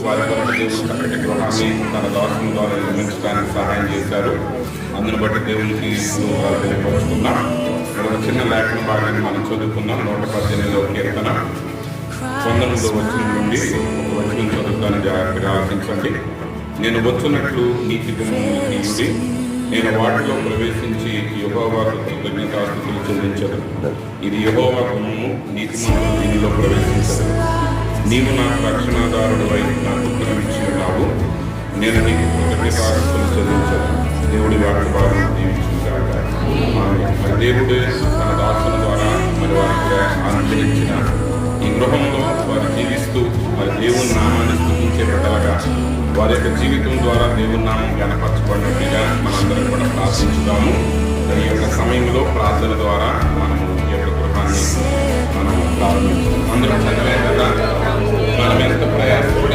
వారి కొరకు దేవుడు చక్కటి గృహాన్ని తన దాసుల ద్వారా నిర్మించడానికి సహాయం చేశారు. అందును బట్టి దేవునికి తెలియపరుచుకున్నాం. ఒక చిన్న లేఖన భాగాన్ని మనం చదువుకుందాం. 118వ కీర్తన 19వ వచనం నుండి ఒక వచనం చదువుతాను, జాగ్రత్తగా ఆలోచించండి. నేను వచ్చున్నట్లు నీతి గుమ్మములు తీయుడి, నేను వాటిలో ప్రవేశించి యెహోవాకు కృతజ్ఞతాస్తుతులు చెల్లించదు. ఇది యెహోవా గుమ్మము, నీతిమంతులు దీనిలో ప్రవేశించదు. నీవు నాకు రక్షణాదారుడు అయి నాకు ఉత్తరమిచ్చి ఉన్నావు, నేను నీకు కృతజ్ఞతాస్తుతులు చెల్లించదు. దేవుడి వాటి వారిని దీవించుగాక. మరి దేవుడు తన దాసుల ద్వారా మరి వారికి అనుగ్రహించిన ఈ గృహంలో వారు జీవిస్తూ మరి దేవుని నామాన్ని స్తుతించే బిడ్డలుగా వారి యొక్క జీవితం ద్వారా దేవుని నామం గణపరచబడినట్టుగా మనందరం కూడా ప్రార్థించుదాము. ఈ యొక్క సమయంలో ప్రార్థన ద్వారా మనము ఈ యొక్క గృహాన్ని మనం ప్రారంభించాం. అందరూ చదివే కదా, మనం ఎంత ప్రయాసపడి